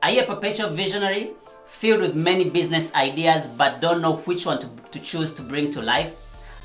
Are you a perpetual visionary, filled with many business ideas but don't know which one to choose to bring to life?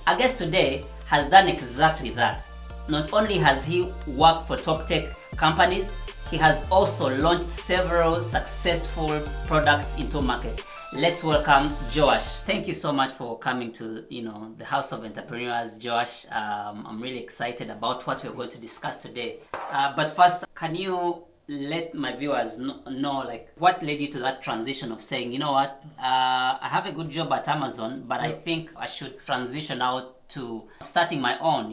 Our guest today has done exactly that. Not only has he worked for top tech companies, he has also launched several successful products into market. Let's welcome Joash. Thank you so much for coming to the House of Entrepreneurs, Joash. I'm really excited about what we're going to discuss today. But first, can you let my viewers know like what led you to that transition of saying, you know what, I have a good job at Amazon, but I think I should transition out to starting my own,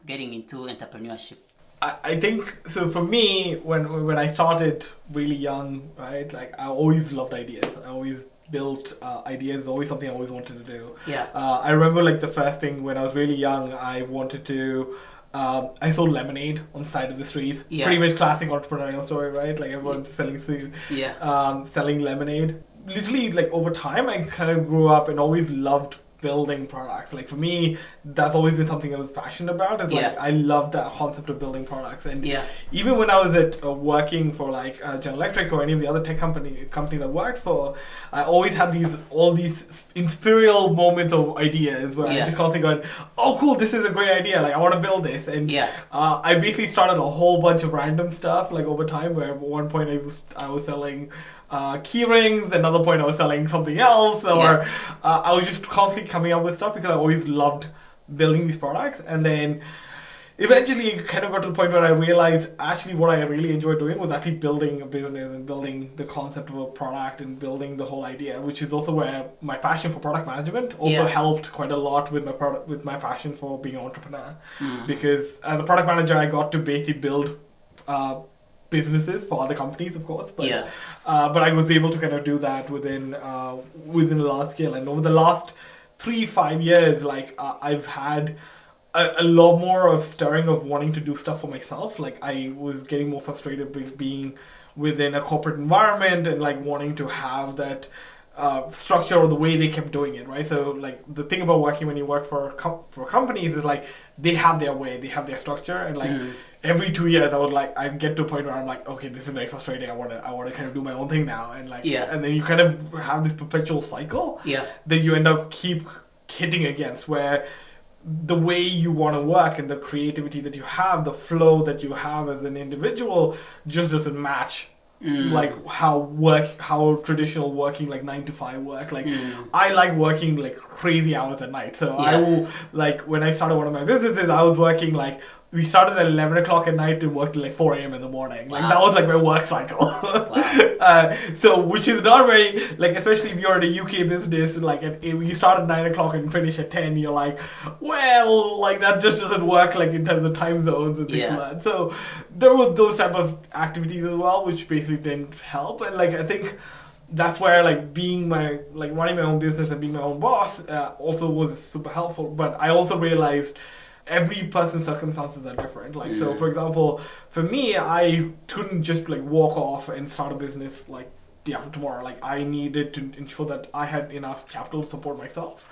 getting into entrepreneurship? I think so. For me, when I started really young, right, like I always loved ideas. I always built ideas. Always something I always wanted to do. Yeah. I remember like the first thing when I was really young, I wanted to. I sold lemonade on the side of the street. Yeah. Pretty much classic entrepreneurial story, right? Like everyone's selling lemonade. Literally, like over time, I kind of grew up and always loved building products. Like for me, that's always been something I was passionate about. Is like I love that concept of building products. And even when I was at working for like General Electric or any of the other tech companies I worked for, I always had all these inspirational moments of ideas where I just constantly going, oh cool, this is a great idea. Like I want to build this. And I basically started a whole bunch of random stuff like over time. Where at one point I was selling key rings, another point I was selling something else, or I was just constantly coming up with stuff because I always loved building these products. And then eventually it kind of got to the point where I realized actually what I really enjoyed doing was actually building a business and building the concept of a product and building the whole idea, which is also where my passion for product management also helped quite a lot with my passion for being an entrepreneur. Because as a product manager, I got to basically build businesses for other companies, of course, but I was able to kind of do that within a large scale. And over the last 3-5 years, like I've had a lot more of stirring of wanting to do stuff for myself. Like I was getting more frustrated with being within a corporate environment and like wanting to have that structure or the way they kept doing it, right? So like the thing about working when you work for companies is like they have their way, they have their structure, and like every 2 years I get to a point where I'm like, okay, this is very frustrating. I want to kind of do my own thing now, and like and then you kind of have this perpetual cycle that you end up keep hitting against, where the way you want to work and the creativity that you have, the flow that you have as an individual just doesn't match like how traditional working like 9-to-5 work. Like I like working like crazy hours at night. So I will, like when I started one of my businesses, I was working like we started at 11 o'clock at night and worked till like 4 a.m. in the morning. Like that was like my work cycle. So which is not very, like, especially if you're in a UK business, like if you start at 9 o'clock and finish at 10, you're like, well, like that just doesn't work like in terms of time zones and things like that. So there were those type of activities as well, which basically didn't help. And like I think that's where like running my own business and being my own boss also was super helpful. But I also realized every person's circumstances are different. Like so, for example, for me, I couldn't just like walk off and start a business like day after tomorrow. Like I needed to ensure that I had enough capital to support myself.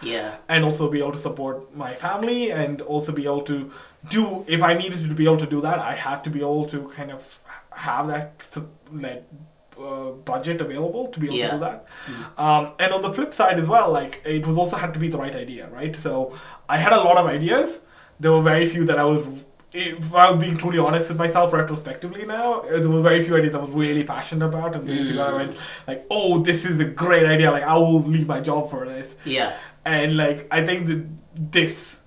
And also be able to support my family, and also be able to do, if I needed to be able to do that, I had to be able to kind of have that budget available to be able to do that. And on the flip side as well, like it was also had to be the right idea, right? So I had a lot of ideas. There were very few that I was, if I'm being truly honest with myself retrospectively now, there were very few ideas I was really passionate about, and basically I went like, oh, this is a great idea, like I will leave my job for this. And like I think that this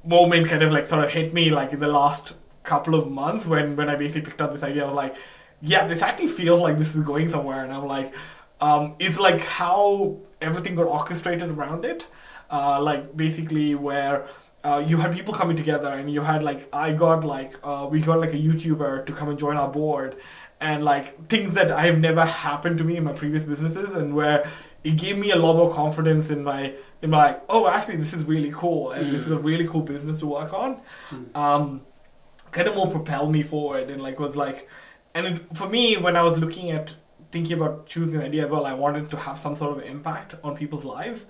moment kind of like sort of hit me like in the last couple of months when I basically picked up this idea. I was like, yeah, this actually feels like this is going somewhere. And I'm like, it's like how everything got orchestrated around it, like basically where you had people coming together, and you had like we got like a YouTuber to come and join our board, and like things that I have never happened to me in my previous businesses, and where it gave me a lot more confidence in my like, oh, actually this is really cool, and this is a really cool business to work on. Kind of more propelled me forward, and like was like, and for me when I was looking at thinking about choosing an idea as well, I wanted to have some sort of impact on people's lives,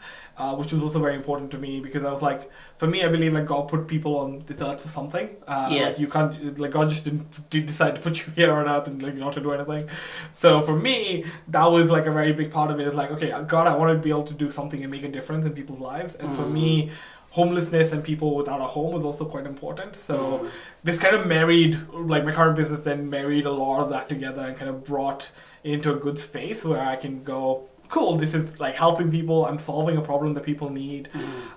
which was also very important to me, because I was like, for me, I believe like God put people on this earth for something. Like you can't, like God just didn't decide to put you here on earth and like not to do anything. So for me, that was like a very big part of it. Is like, okay, God, I want to be able to do something and make a difference in people's lives. And for me, homelessness and people without a home was also quite important. So this kind of married, like my current business then married a lot of that together and kind of brought into a good space where I can go, cool, this is like helping people, I'm solving a problem that people need.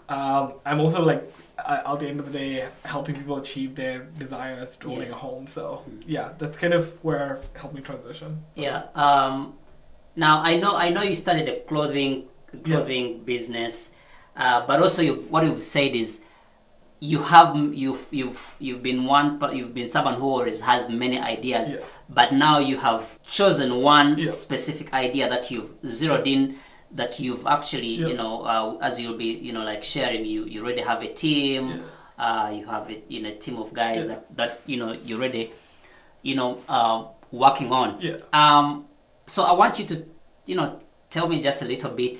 I'm also like, at the end of the day, helping people achieve their desires to owning a home. So yeah, that's kind of where it helped me transition. Yeah. Now I know you started a clothing business. But also, what you've said is you've been someone who always has many ideas, but now you have chosen one specific idea that you've zeroed in, that you've actually as you'll be like sharing, you already have a team, you have a team of guys that you're already working on. So I want you to tell me just a little bit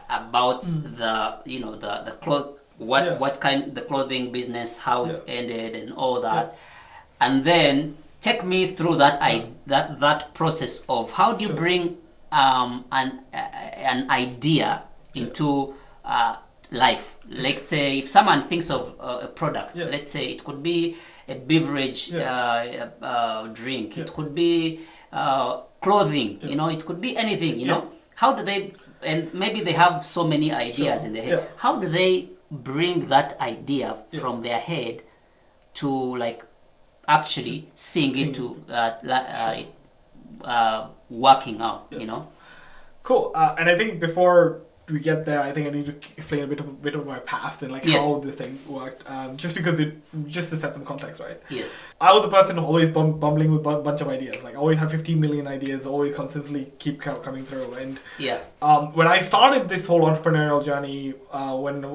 about the clothing business, how it ended and all that, and then take me through that process of how do you bring an idea into life. Let's say if someone thinks of a product, let's say it could be a beverage drink, it could be clothing, it could be anything, how do they, and maybe they have so many ideas in their head. How do they bring that idea from their head to like actually seeing it to working out? Cool. And I think before we get there, I think I need to explain a bit of my past and like how this thing worked. Just to set some context, right? Yes. I was a person who always bumbling with a bunch of ideas. Like I always had 15 million ideas, always constantly keep coming through. And when I started this whole entrepreneurial journey, when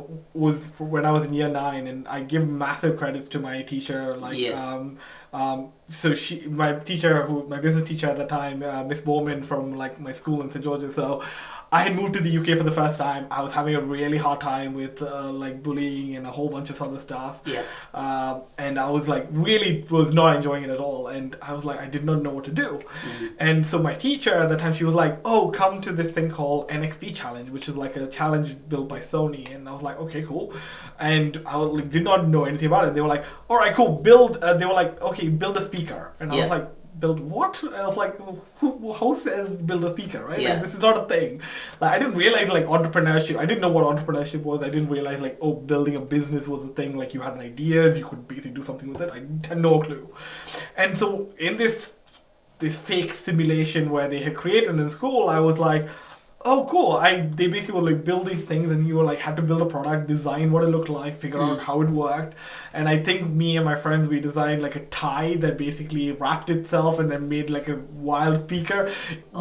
I was in year 9, and I give massive credits to my teacher, like so my business teacher at the time, Miss Bowman from like my school in St. George's. So I had moved to the UK for the first time. I was having a really hard time with like bullying and a whole bunch of other stuff. And I was like was not enjoying it at all. And I was like, I did not know what to do. And so my teacher at the time, she was like, oh, come to this thing called NXP Challenge, which is like a challenge built by Sony. And I was like, okay, cool. And I was, like, did not know anything about it. They were like, all right, cool, build. They were like, okay, build a speaker. And I was like, build what? I was like, who says build a speaker, right? Like, this is not a thing. Like, I didn't realize like entrepreneurship. I didn't know what entrepreneurship was. I didn't realize like, oh, building a business was a thing. Like you had ideas, you could basically do something with it. I had no clue. And so in this fake simulation where they had created in school, I was like, oh, cool. They basically would like build these things, and you were like had to build a product, design what it looked like, figure out how it worked. And I think me and my friends, we designed like a tie that basically wrapped itself and then made like a wild speaker.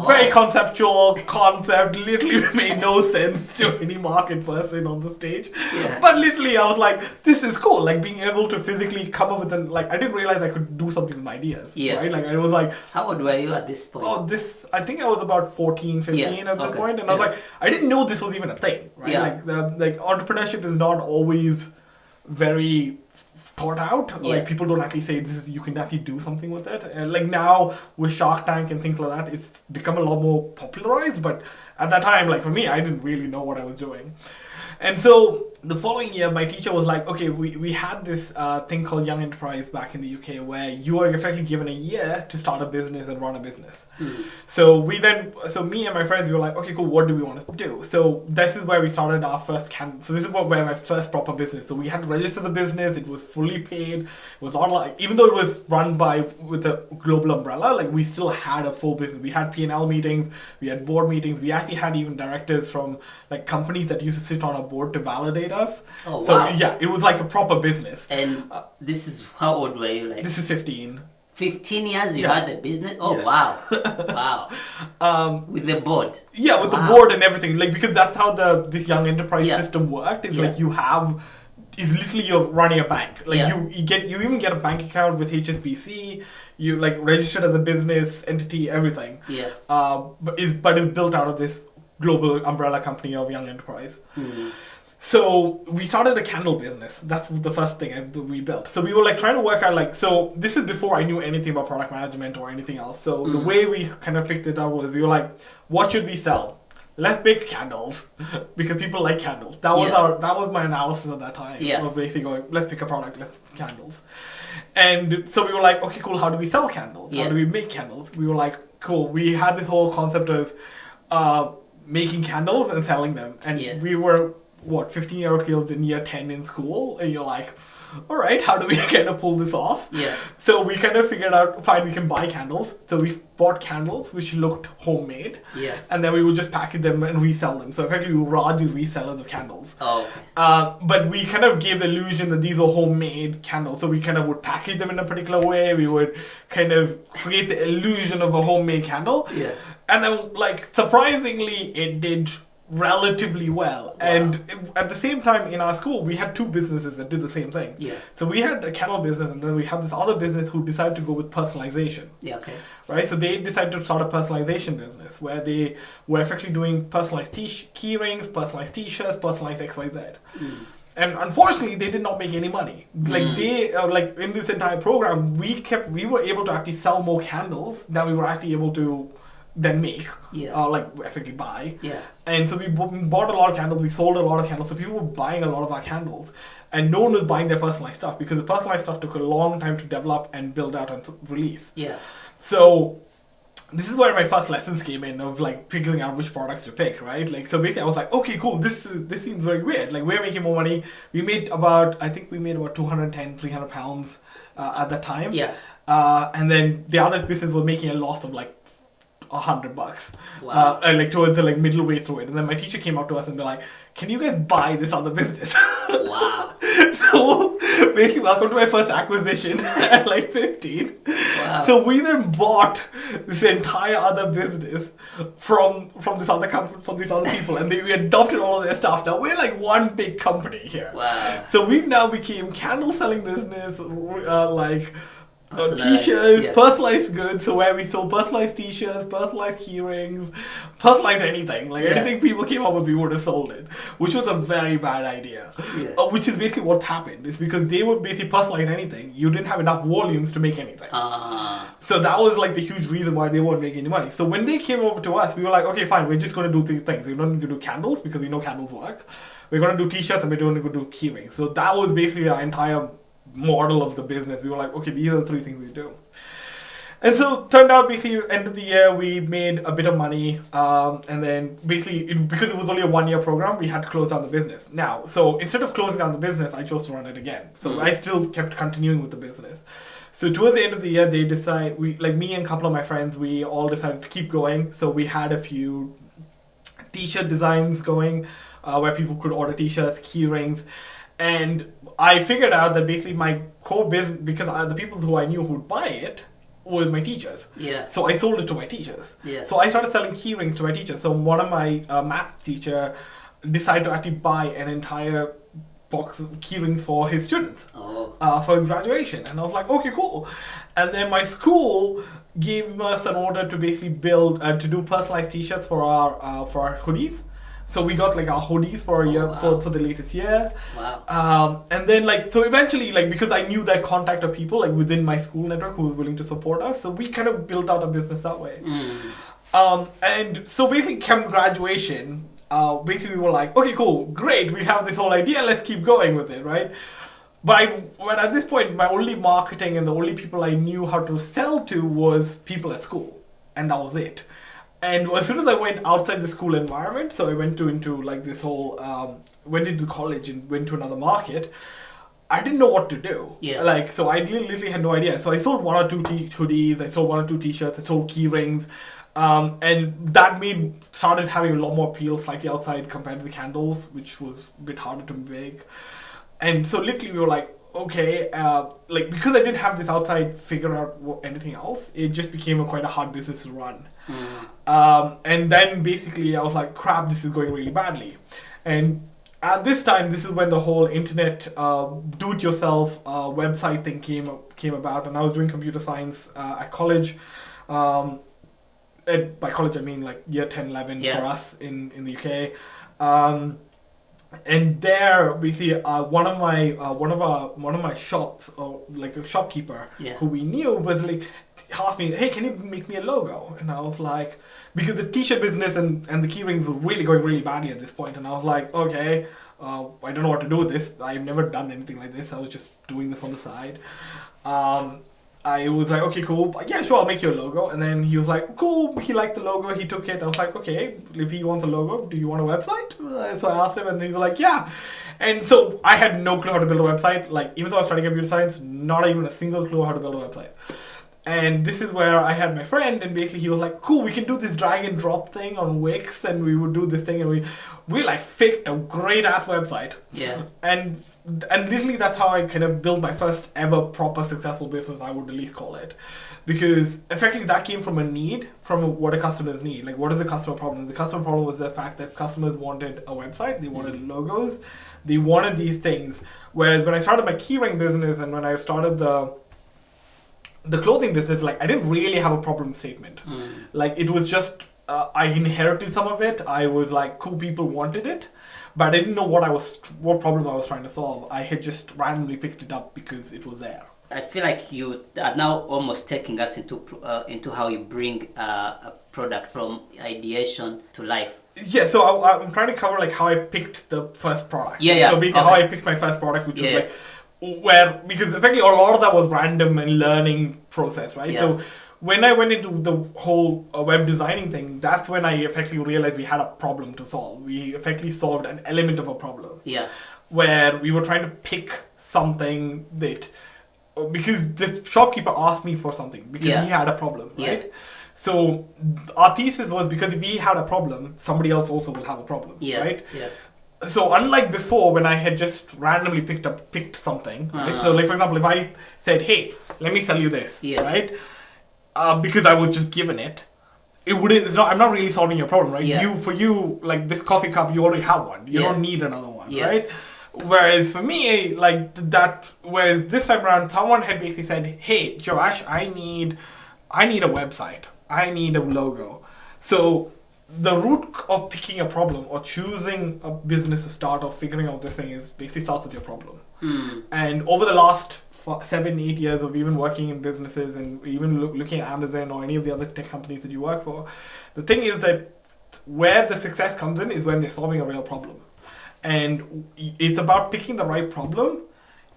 Very conceptual concept, literally made no sense to any market person on the stage. But literally I was like, this is cool. Like being able to physically come up with I didn't realize I could do something with my ideas. Right? Like I was like, how old were you at this point? I think I was about 14, 15 at this point. And I was like, I didn't know this was even a thing, right? Like entrepreneurship is not always very thought out. Like people don't actually say you can actually do something with it. And like now with Shark Tank and things like that, it's become a lot more popularized. But at that time, like for me, I didn't really know what I was doing. And so the following year, my teacher was like, okay, we had this thing called Young Enterprise back in the UK where you are effectively given a year to start a business and run a business. So me and my friends, we were like, okay, cool, what do we want to do? So this is where we started our first so this is where my first proper business. So we had to register the business. It was fully paid. It was not like, even though it was run with a global umbrella, like we still had a full business. We had P&L meetings. We had board meetings. We actually had even directors from like companies that used to sit on our board to validate us. Oh, so, wow. Yeah, it was like a proper business. And this is, how old were you? Like this is 15. 15 years you had the business? Oh, yes. Wow. Wow. With the board? Yeah, with the board and everything. Like, because that's how this young enterprise system worked. It's like it's literally you're running a bank. Like you even get a bank account with HSBC. you like registered as a business entity, everything. Yeah. But is built out of this global umbrella company of Young Enterprise. Mm. So we started a candle business. That's the first thing we built. So we were like trying to work out like, so this is before I knew anything about product management or anything else. So the way we kind of picked it up was we were like, what should we sell? Let's make candles because people like candles. That was my analysis at that time. Yeah. Of basically going, let's pick a product, let's candles. And so we were like, okay, cool. How do we sell candles? Yeah. How do we make candles? We were like, cool. We had this whole concept of making candles and selling them, and we were 15-year-old kids in year 10 in school, and you're like, all right, how do we kind of pull this off? Yeah. So we kind of figured out, fine, we can buy candles. So we bought candles which looked homemade. Yeah. And then we would just package them and resell them. So effectively, we were largely resellers of candles. Oh, okay. But we kind of gave the illusion that these were homemade candles. So we kind of would package them in a particular way. We would kind of create the illusion of a homemade candle. Yeah. And then, like, surprisingly, it did relatively well. Wow. And at the same time in our school, we had two businesses that did the same thing. Yeah. So we had a candle business, and then we had this other business who decided to go with personalization. Yeah, okay. Right? So they decided to start a personalization business where they were effectively doing personalized key rings, personalized t-shirts, personalized XYZ. Mm. And unfortunately, they did not make any money. Like they, like in this entire program, we were able to actually sell more candles than we were actually able to then make, like effectively buy. Yeah. And so we bought a lot of candles, we sold a lot of candles, so people were buying a lot of our candles, and no one was buying their personalized stuff because the personalized stuff took a long time to develop and build out and release. Yeah. So this is where my first lessons came in of like figuring out which products to pick, right? Like, so basically I was like, okay, cool, this seems very weird. Like, we're making more money. I think we made about 210, 300 pounds at that time. Yeah. And then the other business was making a loss of like $100. Wow. Like towards the like middle way through it, and then my teacher came up to us and be like, "Can you guys buy this other business?" Wow. So basically, welcome to my first acquisition at like 15. Wow. So we then bought this entire other business from this other company, from these other people, and we adopted all of their stuff. Now we're like one big company here. Wow. So we've now became candle selling business, Personalized, t-shirts, personalized goods, so where we sold personalized t-shirts, personalized key rings, personalized anything. Like anything people came up with, we would have sold it, which was a very bad idea. Yeah. Which is basically what happened. It's because they would basically personalize anything. You didn't have enough volumes to make anything. So that was like the huge reason why they weren't making any money. So when they came over to us, we were like, okay, fine, we're just going to do these things. We're not going to do candles because we know candles work. We're going to do t-shirts and we're going to do key rings. So that was basically our entire model of the business. We were like, okay, these are the three things we do. And so turned out basically end of the year we made a bit of money, and then basically because it was only a 1-year program, we had to close down the business. Now, so instead of closing down the business, I chose to run it again. So I still kept continuing with the business. So towards the end of the year, me and a couple of my friends, we all decided to keep going. So we had a few t-shirt designs going, where people could order t-shirts, key rings. And I figured out that basically my core business, because the people who I knew who would buy it were my teachers. Yeah. So I sold it to my teachers. Yeah. So I started selling key rings to my teachers. So one of my math teacher decided to actually buy an entire box of key rings for his students for his graduation. And I was like, okay, cool. And then my school gave us an order to basically build, to do personalized t-shirts for our hoodies. So we got like our hoodies for a year, for the latest year. Wow. And then so eventually because I knew that contact of people like within my school network who was willing to support us, so we kind of built out a business that way. And so basically come graduation, basically we were like, okay, cool, great, we have this whole idea, let's keep going with it, right? But at this point, my only marketing and the only people I knew how to sell to was people at school, and that was it. And as soon as I went outside the school environment, so I went into like this whole, went into college and went to another market, I didn't know what to do. Yeah. So I literally had no idea. So I sold 1 or 2 hoodies, I sold 1 or 2 t-shirts, I sold key rings, and that started having a lot more appeal slightly outside compared to the candles, which was a bit harder to make. And so literally we were like, okay, because I didn't have this outside figure out anything else, it just became quite a hard business to run. And then basically I was like, crap, this is going really badly. And at this time, this is when the whole internet do-it-yourself website thing came about, and I was doing computer science at college. By college I mean like year 10, 11 for us in the UK. And there we see one of my shops, or like a shopkeeper who we knew, was like asked me, hey, can you make me a logo? And I was like, because the t-shirt business and the key rings were really going really badly at this point, and I was like, okay, I don't know what to do with this. I've never done anything like this. I was just doing this on the side. I was like, okay, cool. Yeah, sure, I'll make you a logo. And then he was like, cool. He liked the logo. He took it. I was like, okay, if he wants a logo, do you want a website? So I asked him, and he was like, yeah. And so I had no clue how to build a website. Like, even though I was studying computer science, not even a single clue how to build a website. And this is where I had my friend, and basically he was like, cool, we can do this drag and drop thing on Wix, and we would do this thing, and we like faked a great ass website. Yeah. And literally that's how I kind of built my first ever proper successful business, I would at least call it. Because effectively that came from a need, from what a customers need. Like, what is the customer problem? The customer problem was the fact that customers wanted a website, they wanted logos, they wanted these things. Whereas when I started my keyring business, and when I started the clothing business, like, I didn't really have a problem statement. Like, it was just, I inherited some of it. I was like, cool, people wanted it, but I didn't know what problem I was trying to solve. I had just randomly picked it up because it was there. I feel like you are now almost taking us into how you bring a product from ideation to life. Yeah, so I'm trying to cover like how I picked the first product. Yeah. So basically how I picked my first product, which was like, because effectively a lot of that was random and learning process, right? So when I went into the whole web designing thing, that's when I effectively realized we had a problem to solve. We effectively solved an element of a problem. Yeah. Where we were trying to pick something that, because the shopkeeper asked me for something because he had a problem, right? So our thesis was, because if we had a problem, somebody else also will have a problem, right? Yeah. So unlike before, when I had just randomly picked something, right? So like, for example, if I said, hey, let me sell you this, right? Because I was just given it, I'm not really solving your problem, right? For you, like this coffee cup, you already have one. You don't need another one, right? Whereas for me, whereas this time around, someone had basically said, hey, Joash, I need a website. I need a logo. So the root of picking a problem or choosing a business to start or figuring out this thing is basically starts with your problem. And over the last 7-8 years of even working in businesses and even looking at Amazon or any of the other tech companies that you work for, the thing is that where the success comes in is when they're solving a real problem. And it's about picking the right problem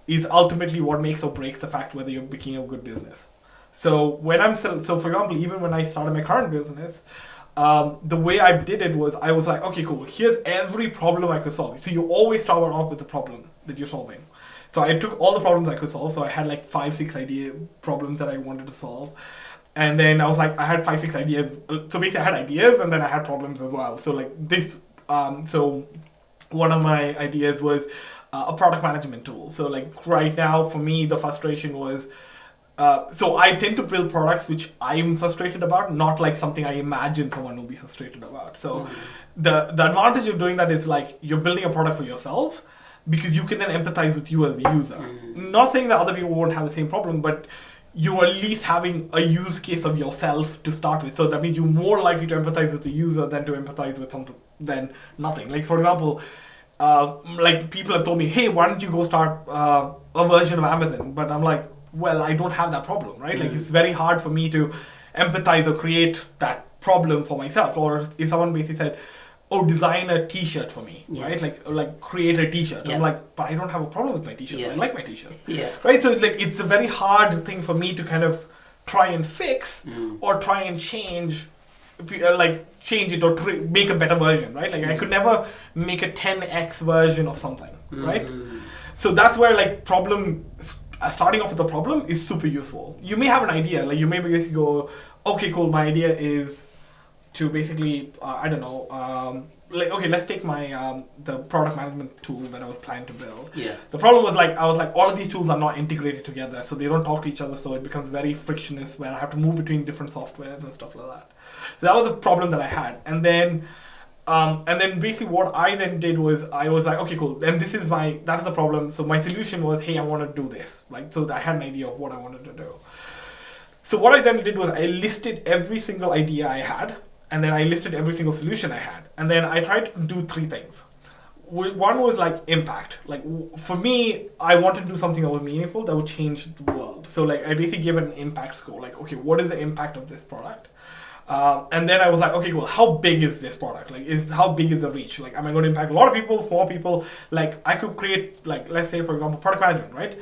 is ultimately what makes or breaks the fact whether you're picking a good business. So for example, even when I started my current business, the way I did it was, I was like, okay, cool, here's every problem I could solve. So you always start off with the problem that you're solving. So I took all the problems I could solve. So I had like 5-6 problems that I wanted to solve. And then I was like, I had 5-6 ideas. So basically I had ideas and then I had problems as well. So like this, so one of my ideas was a product management tool. So like right now for me, the frustration was, so I tend to build products which I'm frustrated about, not like something I imagine someone will be frustrated about. So the advantage of doing that is like you're building a product for yourself because you can then empathize with you as a user. Not saying that other people won't have the same problem, but you're at least having a use case of yourself to start with. So that means you're more likely to empathize with the user than to empathize with something than nothing. Like for example, like people have told me, hey, why don't you go start a version of Amazon? But I'm like, well, I don't have that problem, right? Like it's very hard for me to empathize or create that problem for myself. Or if someone basically said, oh, design a t-shirt for me, right? Like create a t-shirt. I'm like, but I don't have a problem with my t-shirts. I like my t-shirts. Right? So like it's a very hard thing for me to kind of try and fix or try and change it or make a better version, right? Like I could never make a 10x version of something, right? So that's where like starting off with a problem is super useful. You may have an idea, like you may basically go, okay, cool, my idea is to basically, okay, let's take my the product management tool that I was planning to build. The problem was I was like, all of these tools are not integrated together, so they don't talk to each other, so it becomes very frictionless where I have to move between different softwares and stuff like that. So that was a problem that I had. And then And then basically what I then did was I was like, okay, cool. Then that's the problem. So my solution was, hey, I want to do this. Like, so I had an idea of what I wanted to do. So what I then did was I listed every single idea I had, and then I listed every single solution I had. And then I tried to do three things. One was like impact. Like for me, I wanted to do something that was meaningful, that would change the world. So like I basically gave it an impact score. Like, okay, what is the impact of this product? And then I was like, okay, cool. How big is this product? Like, how big is the reach? Like, am I going to impact a lot of people, small people? Like, I could create, like, let's say, for example, product management, right?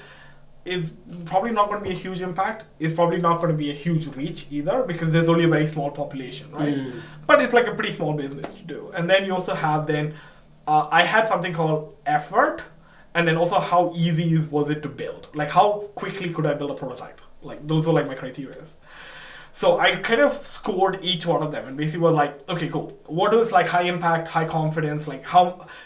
Is probably not going to be a huge impact. It's probably not going to be a huge reach either because there's only a very small population, right? But it's like a pretty small business to do. And then you also have I had something called effort, and then also how easy was it to build? Like, how quickly could I build a prototype? Like, those were like my criteria. So I kind of scored each one of them and basically was like, okay, cool. What was like high impact, high confidence? Like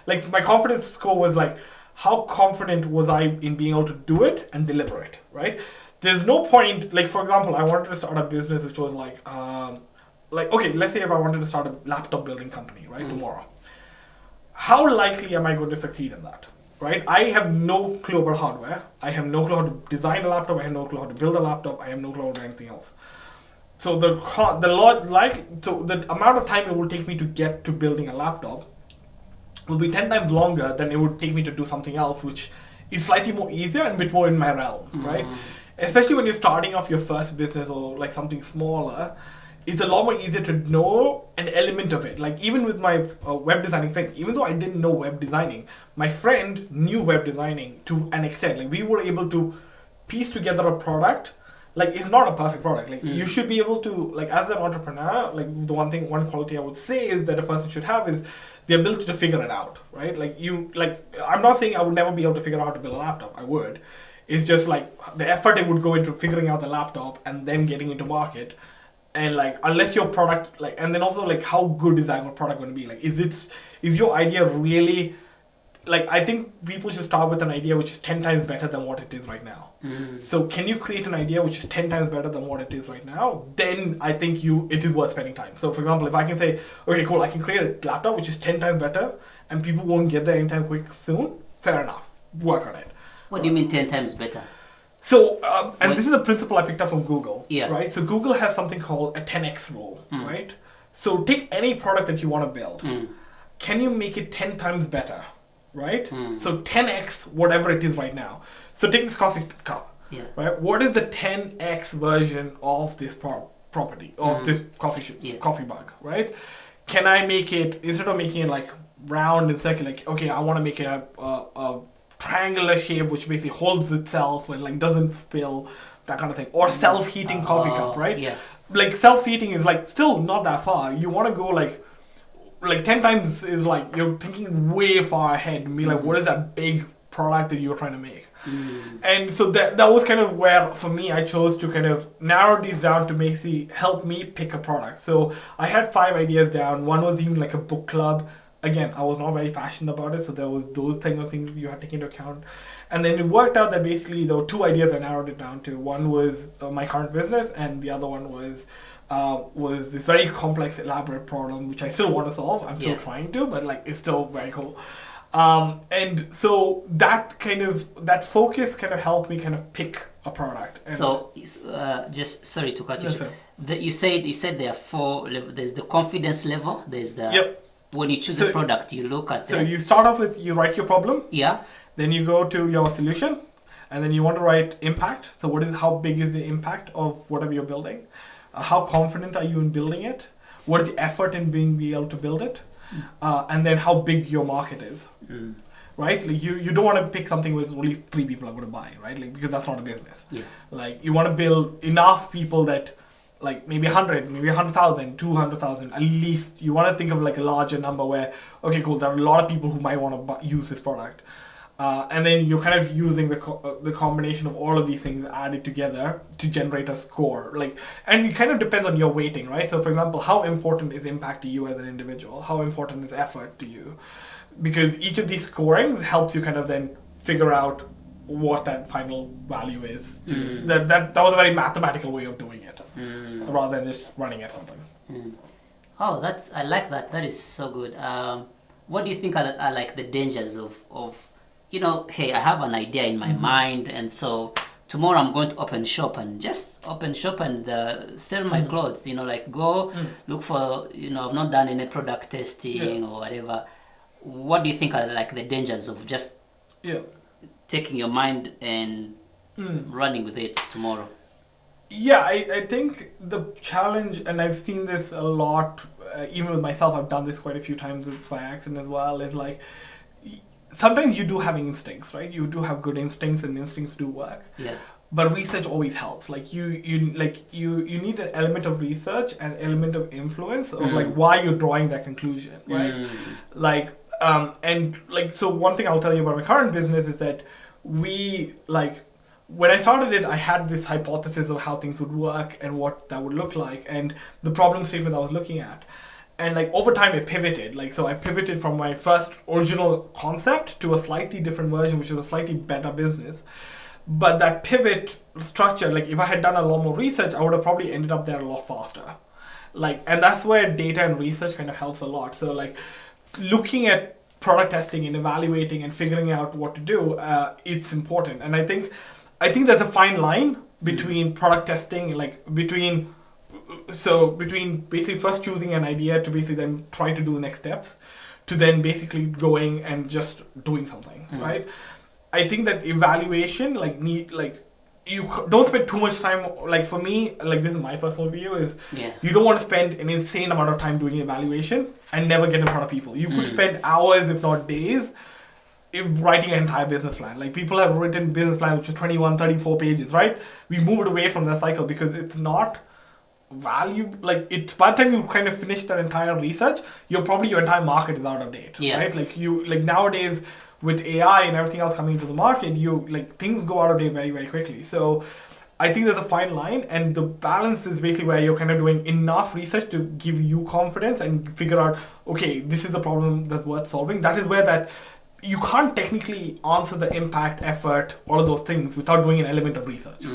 my confidence score was like, how confident was I in being able to do it and deliver it, right? There's no point, like for example, I wanted to start a business which was like okay, let's say if I wanted to start a laptop building company, right, tomorrow. How likely am I going to succeed in that, right? I have no clue about hardware. I have no clue how to design a laptop. I have no clue how to build a laptop. I have no clue about anything else. So the amount of time it will take me to get to building a laptop will be 10 times longer than it would take me to do something else, which is slightly more easier and a bit more in my realm, right? Especially when you're starting off your first business or like something smaller, it's a lot more easier to know an element of it. Like even with my web designing thing, even though I didn't know web designing, my friend knew web designing to an extent. Like we were able to piece together a product. Like it's not a perfect product. Like you should be able to, like as an entrepreneur, like one quality I would say is that a person should have is the ability to figure it out, right? I'm not saying I would never be able to figure out how to build a laptop. I would. It's just like the effort it would go into figuring out the laptop and then getting into market. And like, unless your product, like, and then also like, how good is that product going to be? Like, is your idea really, like, I think people should start with an idea which is 10 times better than what it is right now. So can you create an idea which is 10 times better than what it is right now? Then I think it is worth spending time. So for example, if I can say, okay, cool, I can create a laptop which is 10 times better and people won't get there anytime soon, fair enough, work on it. What do you mean 10 times better? So, this is a principle I picked up from Google, yeah. Right? So Google has something called a 10x rule, right? So take any product that you want to build. Can you make it 10 times better, right? So 10x whatever it is right now. So take this coffee cup, right? What is the 10x version of this property, of this coffee mug, right? Can I make it, instead of making it like round and circular, like, okay, I want to make it a triangular shape which basically holds itself and like doesn't spill, that kind of thing, or self-heating coffee cup, right? Yeah. Like self-heating is like still not that far. You want to go like 10 times is like you're thinking way far ahead and be like, what is that big product that you're trying to make? And so that was kind of where for me I chose to kind of narrow these down to basically help me pick a product. So I had 5 ideas down. One was even like a book club. Again, I was not very passionate about it, so there was those things you had to take into account. And then it worked out that basically there were 2 ideas I narrowed it down to. One was my current business, and the other one was this very complex, elaborate problem, which I still want to solve. I'm still trying to, but like it's still very cool. And so that focus kind of helped me kind of pick a product. And so, just sorry to cut you short. You said there are 4 levels. There's the confidence level. There's the when you choose a product, you look at. So you start off with you write your problem. Yeah. Then you go to your solution, and then you want to write impact. So how big is the impact of whatever you're building? How confident are you in building it? What is the effort in being able to build it? And then how big your market is. Right? Like you don't want to pick something where only 3 people are going to buy, right? Like because that's not a business. Yeah. Like you want to build enough people that like maybe 100, maybe 100,000, 200,000, at least you want to think of like a larger number where, okay, cool, there are a lot of people who might want to use this product. And then you're kind of using the combination of all of these things added together to generate a score. And it kind of depends on your weighting, right? So for example, how important is impact to you as an individual? How important is effort to you? Because each of these scorings helps you kind of then figure out what that final value is. That was a very mathematical way of doing it, rather than just running at something. Oh, I like that. That is so good. What do you think are like the dangers of, hey, I have an idea in my mind, and so tomorrow I'm going to open shop and just open shop and sell my clothes, like go look for, I've not done any product testing or whatever. What do you think are like the dangers of just taking your mind and running with it tomorrow? Yeah, I think the challenge, and I've seen this a lot, even with myself, I've done this quite a few times by accident as well, is like, sometimes you do have instincts, right? You do have good instincts, and instincts do work. Yeah. But research always helps. Like you need an element of research and element of influence of like why you're drawing that conclusion, right? Like, so one thing I'll tell you about my current business is that when I started it, I had this hypothesis of how things would work and what that would look like and the problem statement I was looking at. And like over time it pivoted. Like, so I pivoted from my first original concept to a slightly different version, which is a slightly better business. But that pivot structure, like if I had done a lot more research, I would have probably ended up there a lot faster. Like, and that's where data and research kind of helps a lot. So like looking at product testing and evaluating and figuring out what to do, it's important. And I think there's a fine line between product testing, like between basically first choosing an idea to basically then try to do the next steps, to then basically going and just doing something, right? I think that evaluation, you don't spend too much time, like for me, like this is my personal view, is you don't want to spend an insane amount of time doing evaluation and never get in front of people. You could spend hours, if not days, writing an entire business plan. Like people have written business plans which is 21, 34 pages, right? We moved away from that cycle because it's not value, like it's by the time you kind of finish that entire research, your entire market is out of date, right? Like nowadays with AI and everything else coming into the market, things go out of date very, very quickly. So I think there's a fine line, and the balance is basically where you're kind of doing enough research to give you confidence and figure out, okay, this is a problem that's worth solving. That is where that you can't technically answer the impact, effort, all of those things without doing an element of research.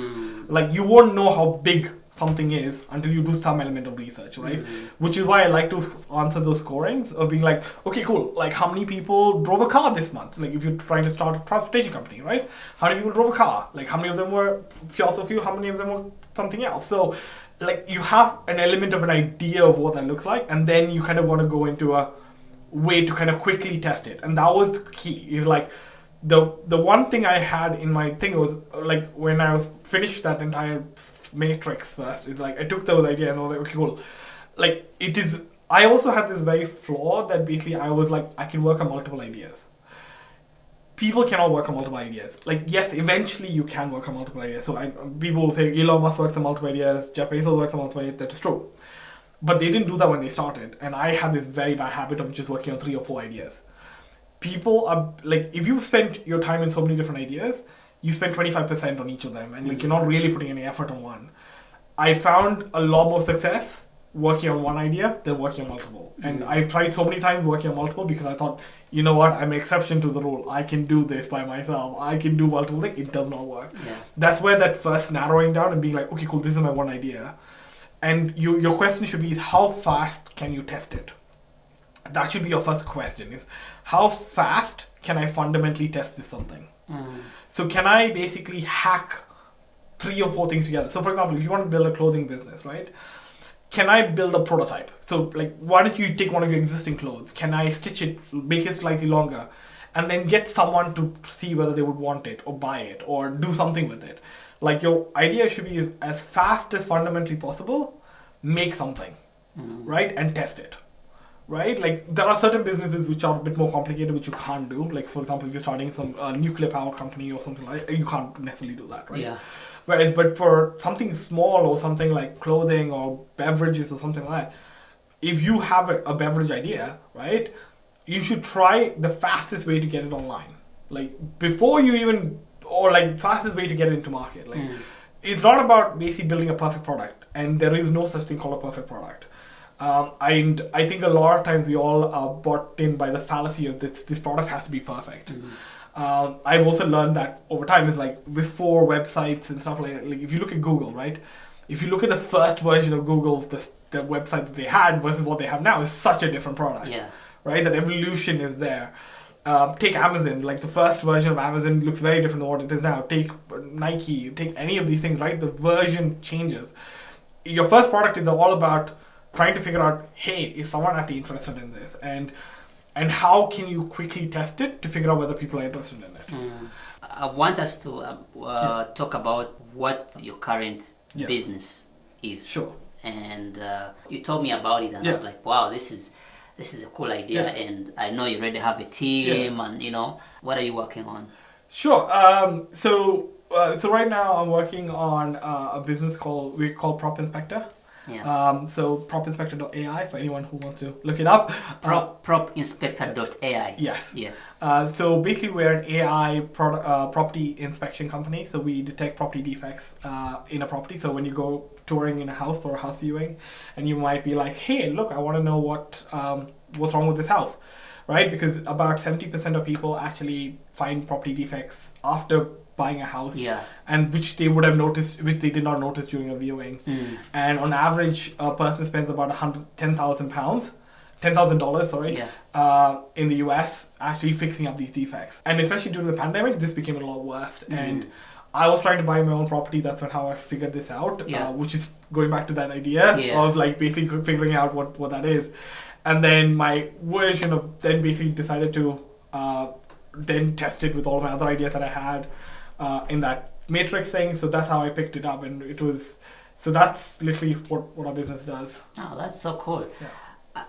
Like you won't know how big something is until you do some element of research, right? Which is why I like to answer those scorings of being like, okay, cool, like how many people drove a car this month? Like if you're trying to start a transportation company, right? How many people drove a car? Like how many of them were fossil fuel? How many of them were something else? So like you have an element of an idea of what that looks like, and then you kind of want to go into a way to kind of quickly test it. And that was the key, is like the one thing I had in my thing was like when I was finished that entire matrix first, is like I took those ideas and I was like, okay, cool. Like it is, I also had this very flaw that basically I was like, I can work on multiple ideas. People cannot work on multiple ideas. Like, yes, eventually you can work on multiple ideas. So people will say Elon Musk works on multiple ideas, Jeff Bezos works on multiple ideas. That is true. But they didn't do that when they started. And I had this very bad habit of just working on 3 or 4 ideas. People are like, if you spend your time in so many different ideas, you spend 25% on each of them, and like you're not really putting any effort on one. I found a lot more success working on one idea than working on multiple. And I've tried so many times working on multiple because I thought, you know what, I'm an exception to the rule. I can do this by myself. I can do multiple things. It does not work. Yeah. That's where that first narrowing down and being like, okay, cool, this is my one idea. And your question should be, how fast can you test it? That should be your first question, is how fast can I fundamentally test this something? So can I basically hack 3 or 4 things together? So for example, if you want to build a clothing business, right? Can I build a prototype? So like, why don't you take one of your existing clothes? Can I stitch it, make it slightly longer, and then get someone to see whether they would want it or buy it or do something with it? Like your idea should be, is as fast as fundamentally possible, make something, right? And test it. Right? Like there are certain businesses which are a bit more complicated, which you can't do. Like for example, if you're starting some nuclear power company or something like that, you can't necessarily do that, right? Yeah. But for something small or something like clothing or beverages or something like that, if you have a beverage idea, right, you should try the fastest way to get it online. Like before you even, or like fastest way to get it into market. Like it's not about basically building a perfect product, and there is no such thing called a perfect product. And I think a lot of times we all are bought in by the fallacy of this product has to be perfect. I've also learned that over time, is like before websites and stuff like that, like if you look at Google, right? if you look at the first version of Google, the website that they had versus what they have now is such a different product. Yeah. Right? That evolution is there. Take Amazon, like the first version of Amazon looks very different than what it is now. Take Nike, take any of these things, right? The version changes. Your first product is all about trying to figure out, hey, is someone actually interested in this? And how can you quickly test it to figure out whether people are interested in it? I want us to talk about what your current business is. Sure. And you told me about it, and I was like, wow, this is a cool idea, and I know you already have a team, and what are you working on? Sure. So right now I'm working on a business we call Prop Inspector. Yeah. So propinspector.ai for anyone who wants to look it up. Propinspector.ai. Yes. Yeah. So basically we're an AI property inspection company. So we detect property defects in a property. So when you go touring in a house for a house viewing, and you might be like, hey, look, I want to know what's wrong with this house, right? Because about 70% of people actually find property defects after buying a house, and which they would have noticed, which they did not notice during a viewing. And on average, a person spends about $10,000 in the US actually fixing up these defects. And especially during the pandemic, this became a lot worse. And I was trying to buy my own property. That's how I figured this out, which is going back to that idea of like basically figuring out what that is. And then my version of then basically decided to then test it with all my other ideas that I had in that matrix thing. So that's how I picked it up, and so that's literally what our business does. Oh, that's so cool.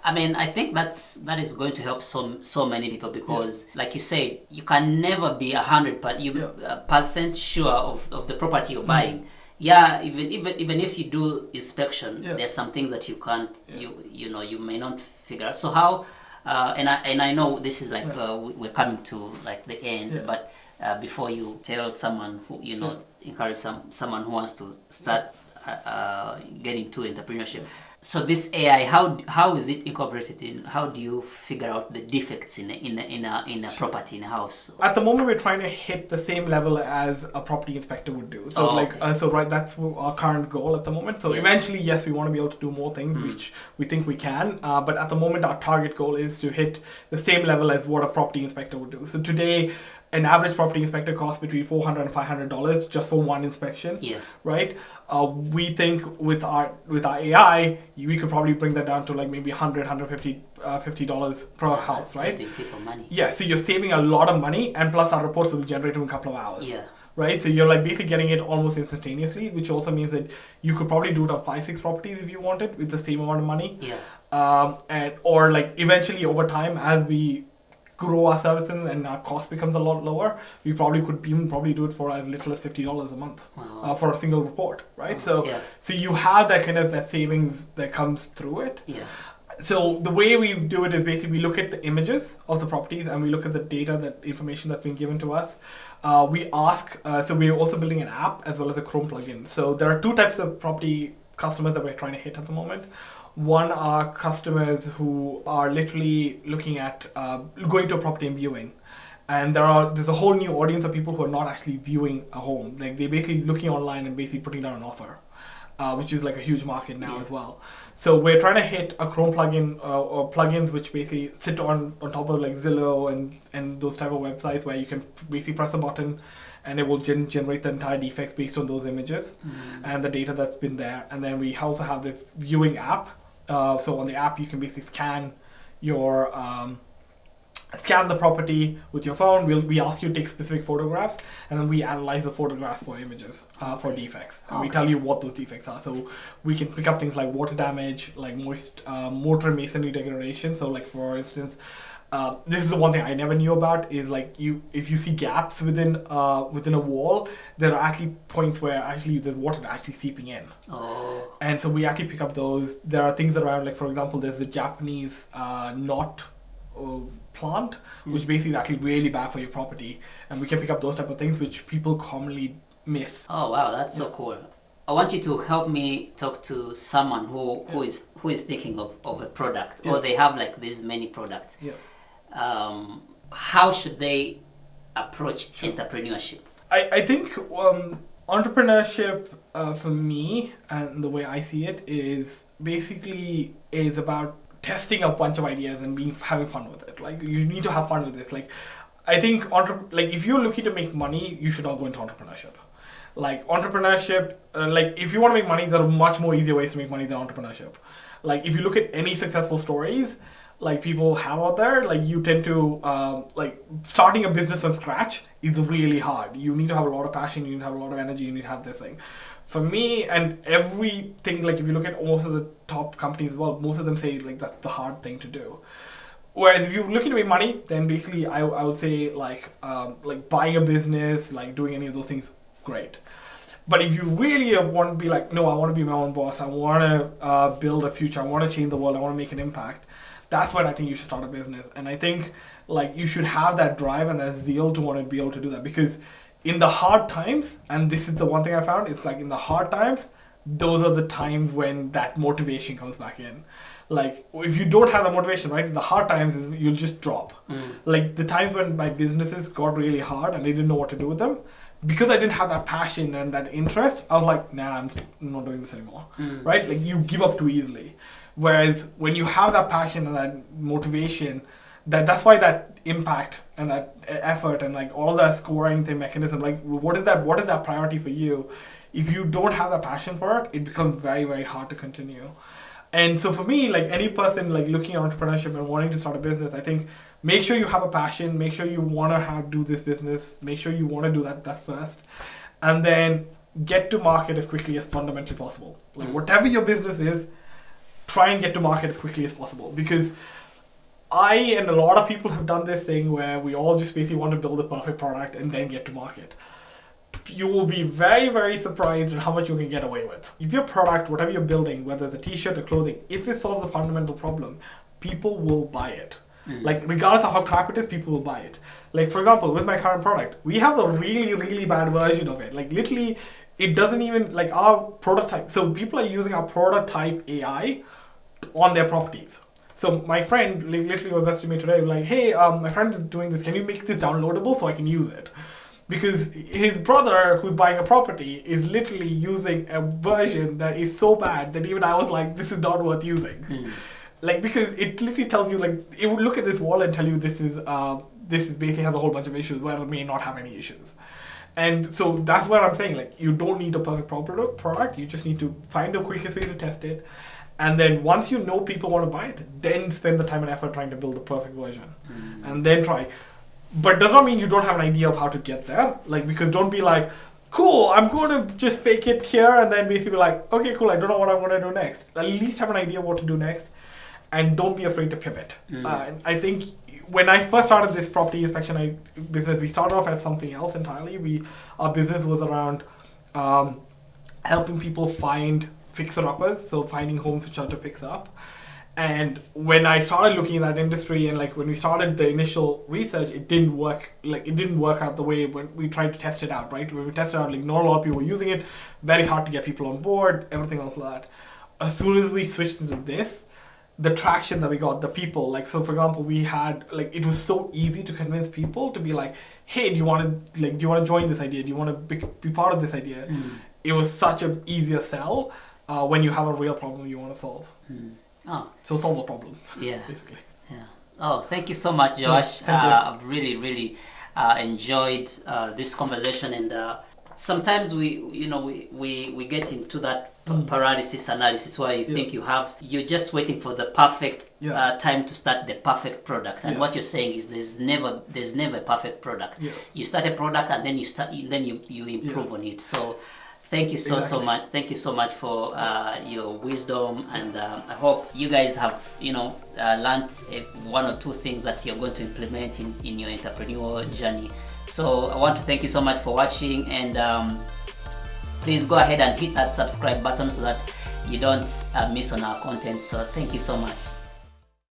I mean, I think that is going to help so many people, because like you said, you can never be 100% sure of the property you're buying. Even if you do inspection, there's some things that you can't you may not figure out. So how and I know this is like we're coming to like the end, but before you tell someone who encourage someone who wants to start getting to entrepreneurship. So this AI, how is it incorporated in? How do you figure out the defects in a property, in a house? At the moment, we're trying to hit the same level as a property inspector would do. So that's our current goal at the moment. So eventually, yes, we want to be able to do more things, which we think we can. But at the moment, our target goal is to hit the same level as what a property inspector would do. So today, an average property inspector costs between $400 and $500 just for one inspection. Right. We think with our AI, we could probably bring that down to like maybe $150 per house, right? Saving people money. Yeah. So you're saving a lot of money, and plus our reports will be generated in a couple of hours. Yeah. Right. So you're like basically getting it almost instantaneously, which also means that you could probably do it on 5-6 properties if you wanted with the same amount of money. Or like eventually over time, as we grow our services and our cost becomes a lot lower, we probably could even do it for as little as $50 a month for a single report, right? So you have that kind of that savings that comes through it. So the way we do it is basically we look at the images of the properties, and we look at the data, that information that's been given to us. We ask, so we're also building an app as well as a Chrome plugin. So there are two types of property customers that we're trying to hit at the moment. One are customers who are literally looking at going to a property and viewing. And there's a whole new audience of people who are not actually viewing a home. Like they're basically looking online and basically putting down an offer, which is like a huge market now as well. So we're trying to hit a Chrome plugin or plugins which basically sit on top of like Zillow and those type of websites where you can basically press a button and it will generate the entire defects based on those images and the data that's been there. And then we also have the viewing app. So on the app, you can basically scan the property with your phone. We ask you to take specific photographs, and then we analyze the photographs for images for defects. And we tell you what those defects are. So we can pick up things like water damage, like moist mortar masonry degradation. So like for instance, this is the one thing I never knew about is like if you see gaps within a wall, there are actually points where actually there's water actually seeping in. And so we actually pick up those. There are things around, like for example, there's the Japanese knot plant, which basically is actually really bad for your property, and we can pick up those type of things which people commonly miss. Oh wow, that's so cool. I want you to help me talk to someone who is thinking of a product, or they have like these many products. How should they approach entrepreneurship? I think Entrepreneurship, for me, and the way I see it, is about testing a bunch of ideas and having fun with it. Like, you need to have fun with this. Like, I think if you're looking to make money, you should not go into entrepreneurship. Like, entrepreneurship, like, if you want to make money, there are much more easier ways to make money than entrepreneurship. Like, if you look at any successful stories like people have out there, like, you tend to like, starting a business from scratch is really hard. You need to have a lot of passion, you need to have a lot of energy, you need to have this thing. For me, and everything, like, if you look at most of the top companies as well, most of them say, like, that's the hard thing to do. Whereas if you're looking to make money, then basically I would say, like buying a business, like doing any of those things, great. But if you really want to be like, no, I want to be my own boss, I want to build a future, I want to change the world, I want to make an impact, that's when I think you should start a business. And I think, like, you should have that drive and that zeal to want to be able to do that. Because in the hard times, and this is the one thing I found, it's like in the hard times, those are the times when that motivation comes back in. Like, if you don't have the motivation, right, in the hard times, you'll just drop. Like, the times when my businesses got really hard and they didn't know what to do with them, because I didn't have that passion and that interest, I was like, nah, I'm not doing this anymore, right? Like, you give up too easily. Whereas when you have that passion and that motivation, that's why that impact and that effort and, like, all that scoring the mechanism, like, what is that priority for you? If you don't have that passion for it, it becomes very, very hard to continue. And so for me, like, any person, like, looking at entrepreneurship and wanting to start a business, I think make sure you have a passion, make sure you want to do this business, make sure you want to do that's first, and then get to market as quickly as fundamentally possible. Like, whatever your business is, try and get to market as quickly as possible. Because I and a lot of people have done this thing where we all just basically want to build a perfect product and then get to market. You will be very, very surprised at how much you can get away with. If your product, whatever you're building, whether it's a t-shirt or clothing, if it solves a fundamental problem, people will buy it. Like, regardless of how crap it is, people will buy it. Like, for example, with my current product, we have a really, really bad version of it. Like, literally, it doesn't even, like, our prototype. So people are using our prototype AI on their properties. So my friend literally was messaging me today, like, hey, my friend is doing this. Can you make this downloadable so I can use it? Because his brother, who's buying a property, is literally using a version that is so bad that even I was like, this is not worth using. Like, because it literally tells you, like, it would look at this wall and tell you this is basically has a whole bunch of issues where it may not have any issues. And so that's what I'm saying. Like, you don't need a perfect product. You just need to find the quickest way to test it. And then once you know people want to buy it, then spend the time and effort trying to build the perfect version. And then try. But does not mean you don't have an idea of how to get there. Like, because don't be like, cool, I'm going to just fake it here and then basically be like, okay, cool, I don't know what I'm going to do next. At least have an idea of what to do next. And don't be afraid to pivot. I think when I first started this property inspection business, we started off as something else entirely. Our business was around helping people find fixer-uppers, so finding homes which are to fix up. And when I started looking at that industry and, like, when we started the initial research, it didn't work. Like, it didn't work out the way when we tried to test it out, right? When we tested out, like, not a lot of people were using it, very hard to get people on board, everything else like that. As soon as we switched into this, the traction that we got, the people, like, so for example, we had, like, it was so easy to convince people to be like, hey, do you want to join this idea? Do you want to be part of this idea? It was such an easier sell when you have a real problem you want to solve. Oh. So solve a problem. Yeah. Basically. Yeah. Oh, thank you so much, Josh. Thank you. I've really, really enjoyed this conversation, and sometimes we get into that paralysis analysis where you think you're just waiting for the perfect time to start the perfect product. And what you're saying is there's never a perfect product. Yes. You start a product and then you improve on it. So thank you so much. Thank you so much for your wisdom, and I hope you guys have learned one or two things that you're going to implement in your entrepreneurial journey. So I want to thank you so much for watching, and please go ahead and hit that subscribe button so that you don't miss on our content. So thank you so much.